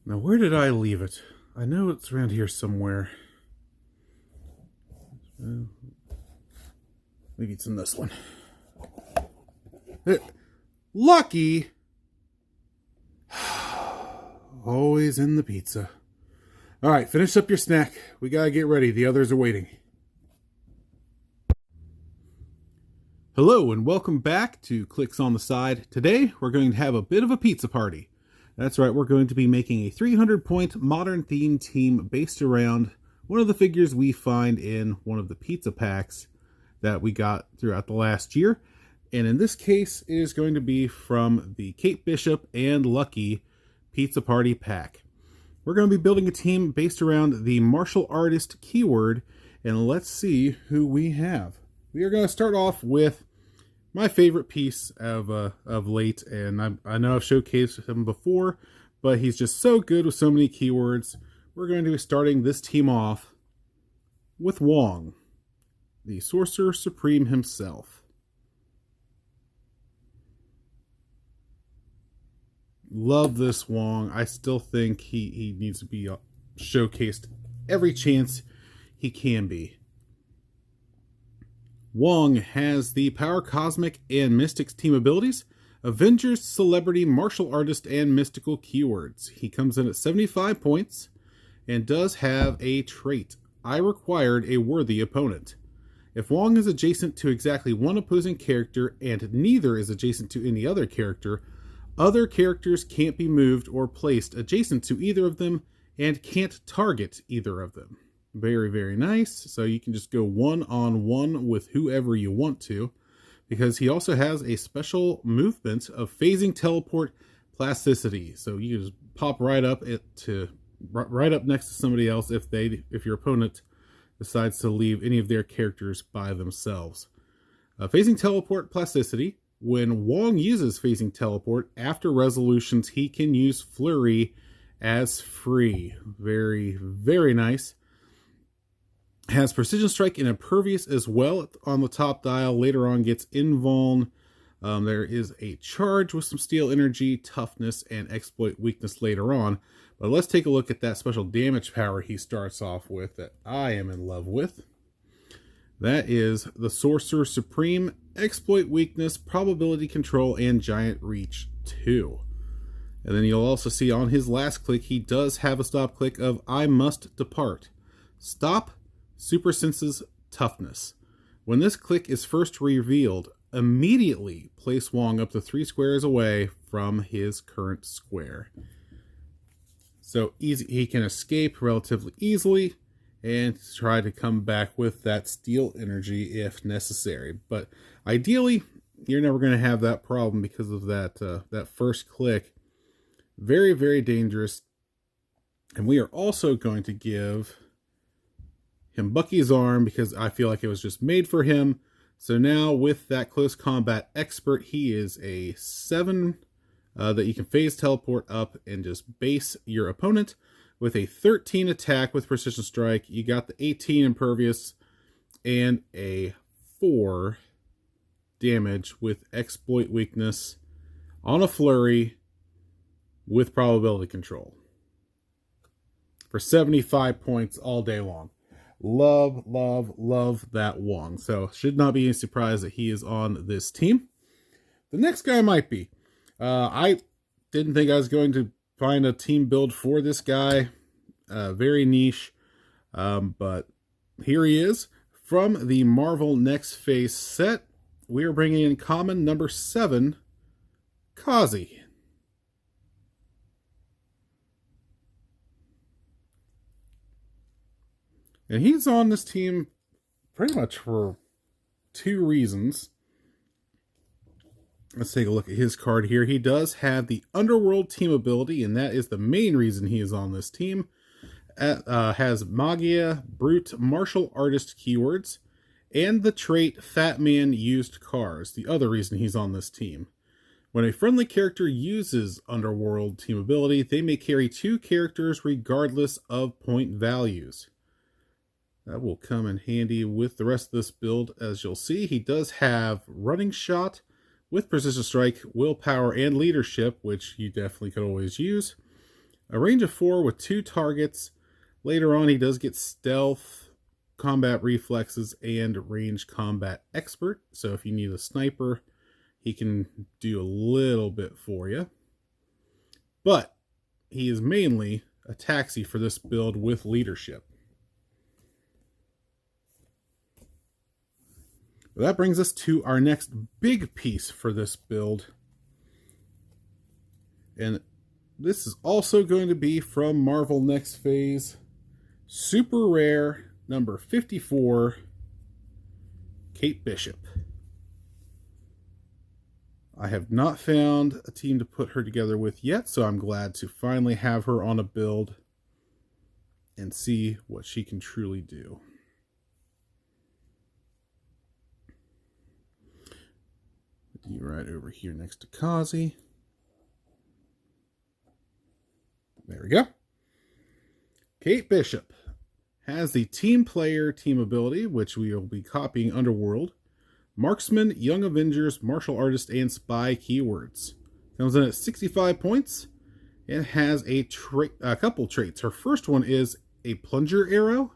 Now, where did I leave it? I know it's around here somewhere. Maybe it's in this one. Lucky! Always in the pizza. Alright, finish up your snack. We gotta get ready. The others are waiting. Hello, and welcome back to Clicks on the Side. Today, we're going to have a bit of a pizza party. That's right, we're going to be making a 300-point modern themed team based around one of the figures we find in one of the pizza packs that we got throughout the last year. And in this case, it is going to be from the Kate Bishop and Lucky Pizza Party pack. We're going to be building a team based around the martial artist keyword, and let's see who we have. We are going to start off with my favorite piece of late, and I know I've showcased him before, but he's just so good with so many keywords. We're going to be starting this team off with Wong, the Sorcerer Supreme himself. Love this Wong. I still think he needs to be showcased every chance he can be. Wong has the Power Cosmic and Mystics team abilities, Avengers, Celebrity, Martial Artist, and Mystical keywords. He comes in at 75 points and does have a trait. I required a worthy opponent. If Wong is adjacent to exactly one opposing character and neither is adjacent to any other characters can't be moved or placed adjacent to either of them and can't target either of them. Very, very nice. So you can just go one-on-one with whoever you want to, because he also has a special movement of phasing teleport plasticity. So you can just pop right up next to somebody else if your opponent decides to leave any of their characters by themselves. Phasing teleport plasticity. When Wong uses phasing teleport after resolutions, he can use flurry as free. Very, very nice. Has precision strike and impervious as well on the top dial. Later on gets invuln. There is a charge with some steel energy, toughness, and exploit weakness later on. But let's take a look at that special damage power he starts off with that I am in love with. That is the Sorcerer Supreme, exploit weakness, probability control, and giant reach 2. And then you'll also see on his last click, he does have a stop click of I must depart. Stop, super senses, toughness. When this click is first revealed, immediately place Wong up to 3 squares away from his current square. So easy, he can escape relatively easily and try to come back with that steel energy if necessary. But ideally, you're never going to have that problem because of that first click. Very, very dangerous. And we are also going to give him Bucky's arm because I feel like it was just made for him. So now with that close combat expert, he is a 7 that you can phase teleport up and just base your opponent. With a 13 attack with precision strike, you got the 18 impervious and a 4 damage with exploit weakness on a flurry with probability control for 75 points all day long. Love, love, love that Wong. So should not be any surprise that he is on this team. The next guy might be. I didn't think I was going to find a team build for this guy. Very niche. But here he is. From the Marvel Next Phase set, we are bringing in common number 7, Kazi. And he's on this team pretty much for 2 reasons. Let's take a look at his card here. He does have the Underworld team ability, and that is the main reason he is on this team. Has Magia, Brute, Martial Artist keywords, and the trait Fat Man Used Cars, the other reason he's on this team. When a friendly character uses Underworld team ability, they may carry 2 characters regardless of point values. That will come in handy with the rest of this build. As you'll see, he does have Running Shot with Precision Strike, Willpower, and Leadership, which you definitely could always use. A range of 4 with 2 targets. Later on, he does get stealth, combat reflexes, and range combat expert. So if you need a sniper, he can do a little bit for you. But he is mainly a taxi for this build with leadership. That brings us to our next big piece for this build. And this is also going to be from Marvel Next Phase. Super rare, number 54, Kate Bishop. I have not found a team to put her together with yet, so I'm glad to finally have her on a build and see what she can truly do. Put you right over here next to Kazi. There we go. Kate Bishop has the team player team ability, which we will be copying Underworld. Marksman, Young Avengers, Martial Artist, and Spy keywords. Comes in at 65 points and has a couple traits. Her first one is a plunger arrow.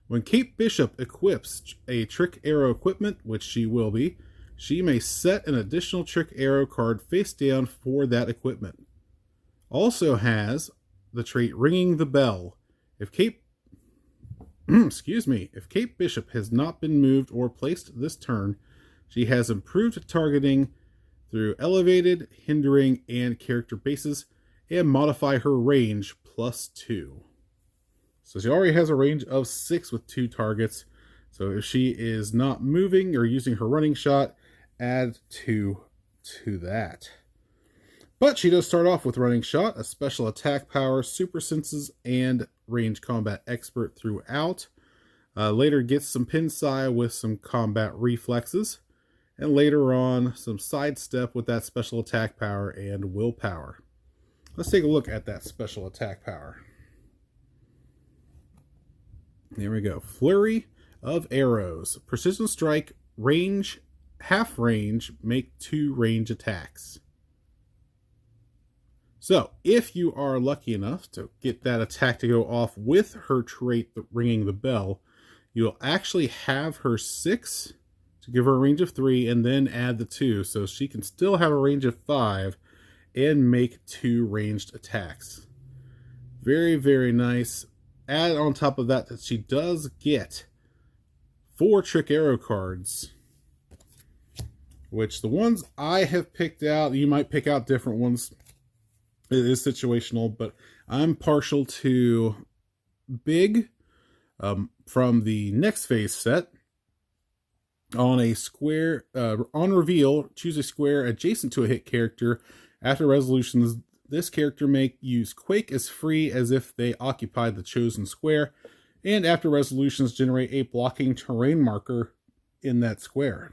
When Kate Bishop equips a trick arrow equipment, which she will be, she may set an additional trick arrow card face down for that equipment. Also has the trait Ringing the Bell. If Kate if Kate Bishop has not been moved or placed this turn, she has improved targeting through elevated, hindering, and character bases, and modify her range +2. So she already has a range of 6 with 2 targets. So if she is not moving or using her running shot, add 2 to that. But she does start off with running shot, a special attack power, super senses, and range combat expert throughout. Later gets some Pinsai with some combat reflexes. And later on, some sidestep with that special attack power and willpower. Let's take a look at that special attack power. There we go. Flurry of arrows. Precision strike, range, half range, make 2 range attacks. So, if you are lucky enough to get that attack to go off with her trait, Ringing the Bell, you'll actually have her 6 to give her a range of 3 and then add the 2. So she can still have a range of 5 and make 2 ranged attacks. Very, very nice. Add on top of that she does get 4 trick arrow cards, which the ones I have picked out, you might pick out different ones. It is situational, but I'm partial to Big from the Next Phase set. On a square, on reveal, choose a square adjacent to a hit character. After resolutions, this character may use Quake as free as if they occupied the chosen square. And after resolutions, generate a blocking terrain marker in that square.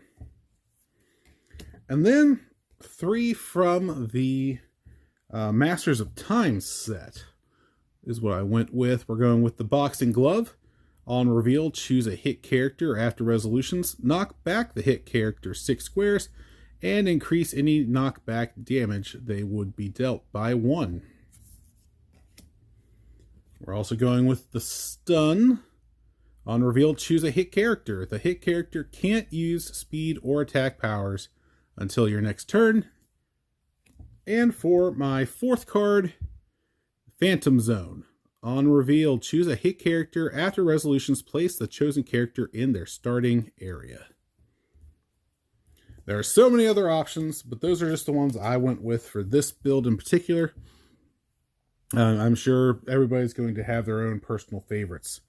And then 3 from the Masters of Time set is what I went with. We're going with the Boxing Glove. On reveal, choose a hit character. After resolutions, knock back the hit character 6 squares and increase any knockback damage they would be dealt by 1. We're also going with the Stun. On reveal, choose a hit character. The hit character can't use speed or attack powers until your next turn. And for my 4th card, Phantom Zone. On reveal, choose a hit character. After resolutions, place the chosen character in their starting area. There are so many other options, but those are just the ones I went with for this build in particular. I'm sure everybody's going to have their own personal favorites.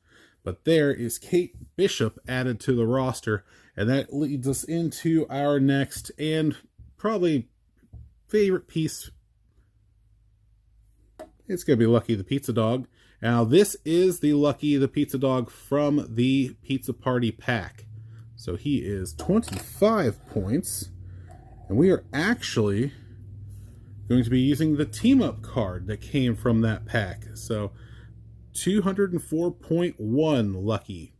But there is Kate Bishop added to the roster, and that leads us into our next and probably favorite piece. It's going to be Lucky the Pizza Dog. Now, this is the Lucky the Pizza Dog from the Pizza Party pack. So he is 25 points. And we are actually going to be using the Team Up card that came from that pack. So 204.1 Lucky.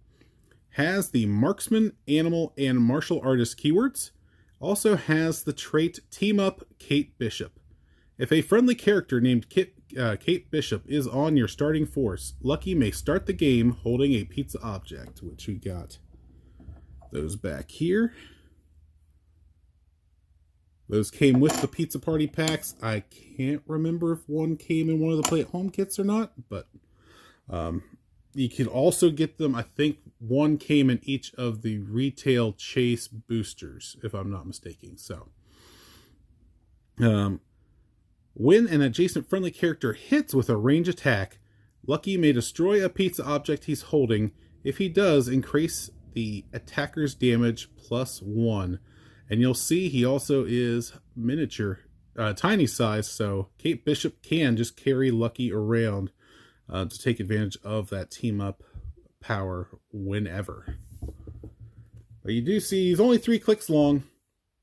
Has the Marksman, Animal, and Martial Artist keywords. Also has the trait Team Up Kate Bishop. If a friendly character named Kate Bishop is on your starting force. Lucky may start the game holding a pizza object, which we got those back here. Those came with the Pizza Party packs. I can't remember if one came in one of the Play at Home kits or not, but you can also get them. I think one came in each of the retail Chase boosters, if I'm not mistaken. So, when an adjacent friendly character hits with a range attack, Lucky may destroy a pizza object he's holding. If he does, increase the attacker's damage +1. And you'll see he also is miniature, tiny size, so Kate Bishop can just carry Lucky around to take advantage of that team-up power whenever. But you do see he's only 3 clicks long,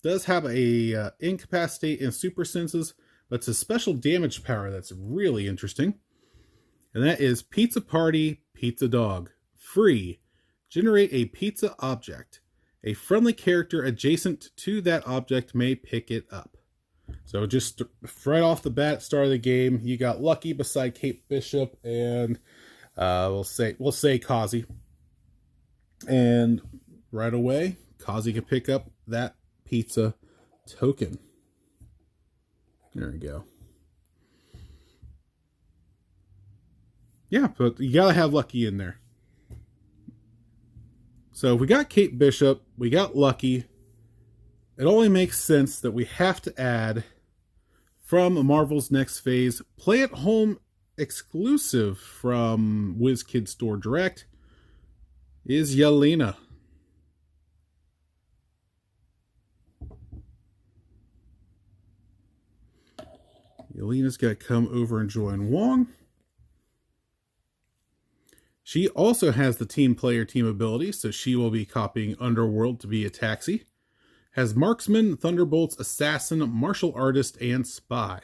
does have a incapacitate and super senses, but it's a special damage power that's really interesting. And that is Pizza Party, Pizza Dog. Free. Generate a pizza object. A friendly character adjacent to that object may pick it up. So just right off the bat, start of the game, you got Lucky beside Kate Bishop and we'll say Kazi. And right away, Kazi can pick up that pizza token. There we go. Yeah, but you gotta have Lucky in there. So if we got Kate Bishop, we got Lucky, it only makes sense that we have to add, from Marvel's Next Phase, Play at Home exclusive from WizKids Store Direct, is Yelena. Yelena's got to come over and join Wong. She also has the team player team ability, so she will be copying Underworld to be a taxi. Has Marksman, Thunderbolts, Assassin, Martial Artist, and Spy.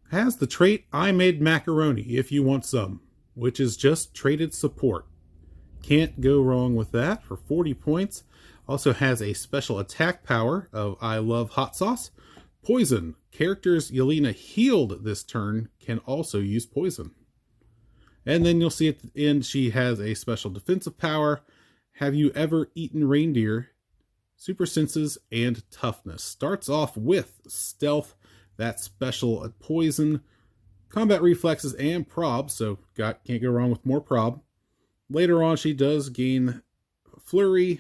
Has the trait I Made Macaroni if you want some, which is just traded support. Can't go wrong with that for 40 points. Also has a special attack power of I Love Hot Sauce. Poison. Characters Yelena healed this turn can also use poison. And then you'll see at the end she has a special defensive power. Have you ever eaten reindeer? Super senses and toughness. Starts off with stealth, that special poison, combat reflexes, and prob. So can't go wrong with more prob. Later on, she does gain flurry,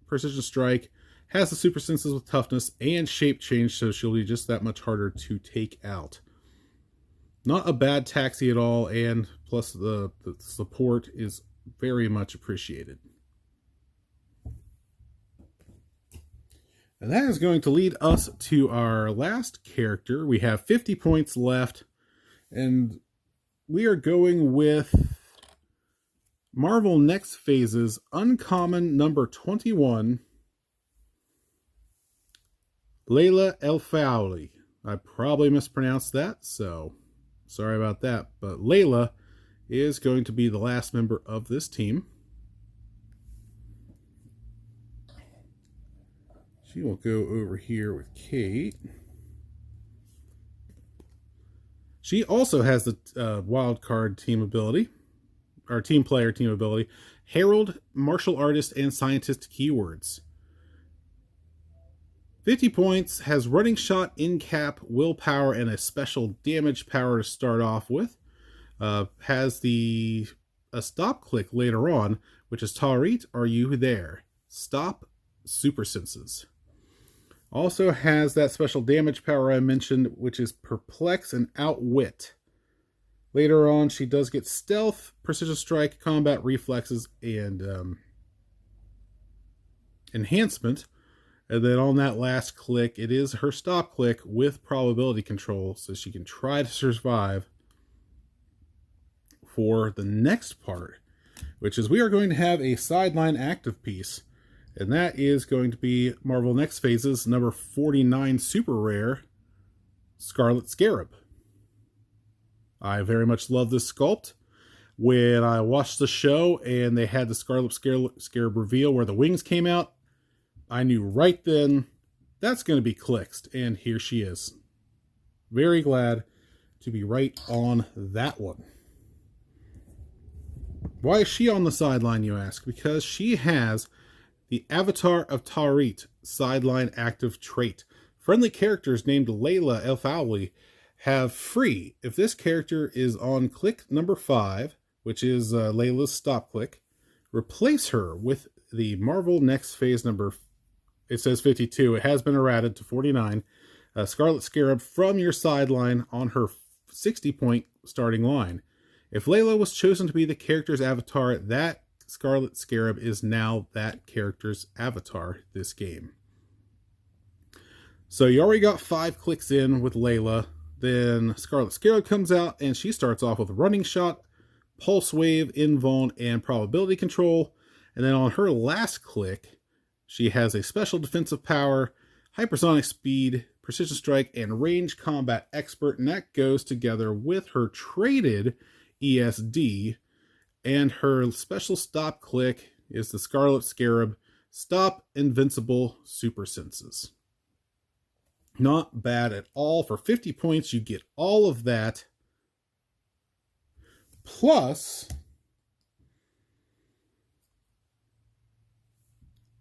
precision strike, has the super senses with toughness and shape change, so she'll be just that much harder to take out. Not a bad taxi at all, and plus the support is very much appreciated. And that is going to lead us to our last character. We have 50 points left, and we are going with Marvel Next Phase's Uncommon number 21, Layla El Faouli. I probably mispronounced that, so sorry about that. But Layla is going to be the last member of this team. She will go over here with Kate. She also has the wild card team ability, or team player team ability, Herald, Martial Artist, and Scientist keywords. 50 points, has running shot, in cap, willpower, and a special damage power to start off with. Has a stop click later on, which is Tolerate, Are You There? Stop, super senses. Also has that special damage power I mentioned, which is Perplex and Outwit. Later on, she does get Stealth, Precision Strike, Combat Reflexes, and Enhancement. And then on that last click, it is her stop click with probability control, so she can try to survive for the next part, which is we are going to have a sideline active piece. And that is going to be Marvel Next Phase's number 49 super rare, Scarlet Scarab. I very much love this sculpt. When I watched the show and they had the Scarlet Scarab reveal where the wings came out, I knew right then that's going to be Clixed, and here she is. Very glad to be right on that one. Why is she on the sideline, you ask? Because she has the Avatar of Tawret sideline active trait. Friendly characters named Layla El Fowli have free. If this character is on click number 5, which is Layla's stop click, replace her with the Marvel Next Phase number, it says 52. It has been errated to 49. Scarlet Scarab from your sideline on her 60-point starting line. If Layla was chosen to be the character's avatar, that Scarlet Scarab is now that character's avatar this game. So you already got 5 clicks in with Layla. Then Scarlet Scarab comes out and she starts off with Running Shot, Pulse Wave, Invuln, and Probability Control. And then on her last click, she has a Special Defensive Power, Hypersonic Speed, Precision Strike, and Range Combat Expert. And that goes together with her traded ESD, and her special stop click is the Scarlet Scarab Stop Invincible Super Senses. Not bad at all. For 50 points, you get all of that. Plus,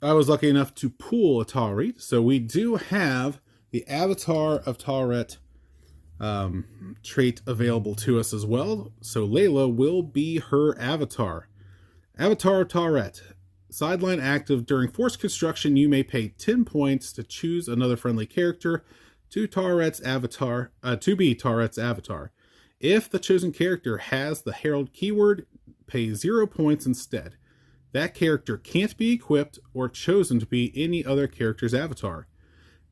I was lucky enough to pool a Tawret, so we do have the Avatar of Tawret trait available to us as well. So Layla will be her avatar. Avatar of Tawret. Sideline active. During force construction, you may pay 10 points to choose another friendly character to Tawret's avatar, to be Tawret's avatar. If the chosen character has the Herald keyword, pay 0 points instead. That character can't be equipped or chosen to be any other character's avatar.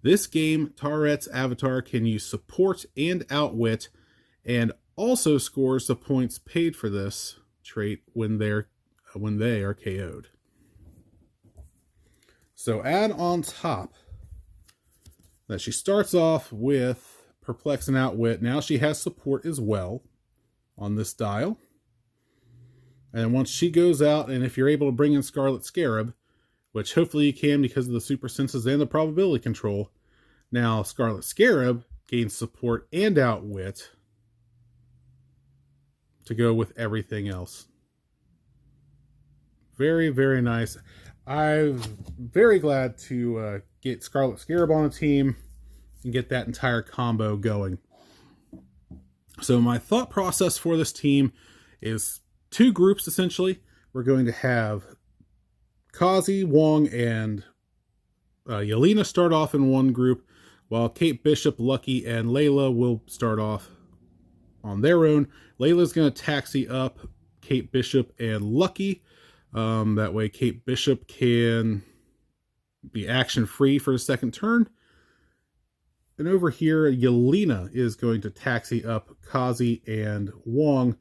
This game, Tawret's avatar can use support and outwit, and also scores the points paid for this trait when they are KO'd. So add on top that she starts off with Perplex and Outwit. Now she has support as well on this dial. And once she goes out, and if you're able to bring in Scarlet Scarab, which hopefully you can because of the super senses and the probability control. Now, Scarlet Scarab gains support and outwit to go with everything else. Very, very nice. I'm very glad to get Scarlet Scarab on a team and get that entire combo going. So my thought process for this team is 2 groups, essentially. We're going to have Kazi, Wong, and Yelena start off in one group, while Kate Bishop, Lucky, and Layla will start off on their own. Layla's going to taxi up Kate Bishop and Lucky. That way Kate Bishop can be action-free for the second turn. And over here, Yelena is going to taxi up Kazi and Wong.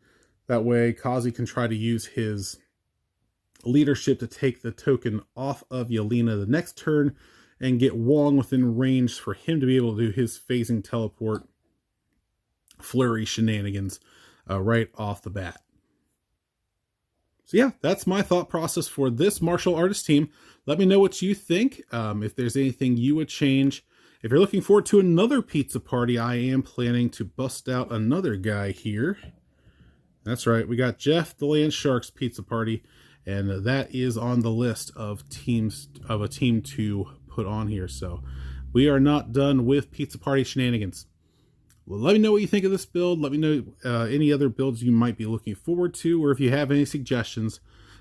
That way Kazi can try to use his leadership to take the token off of Yelena the next turn and get Wong within range for him to be able to do his phasing teleport flurry shenanigans right off the bat. So yeah, that's my thought process for this martial artist team. Let me know what you think. If there's anything you would change. If you're looking forward to another pizza party, I am planning to bust out another guy here. That's right, we got Jeff the Land Sharks pizza party. And that is on the list of teams of a team to put on here. So we are not done with Pizza Party shenanigans. Well, let me know what you think of this build. Let me know any other builds you might be looking forward to, or if you have any suggestions.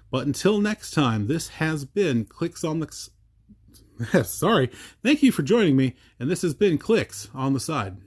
But until next time, this has been Clicks on the... Sorry. Thank you for joining me. And this has been Clicks on the Side.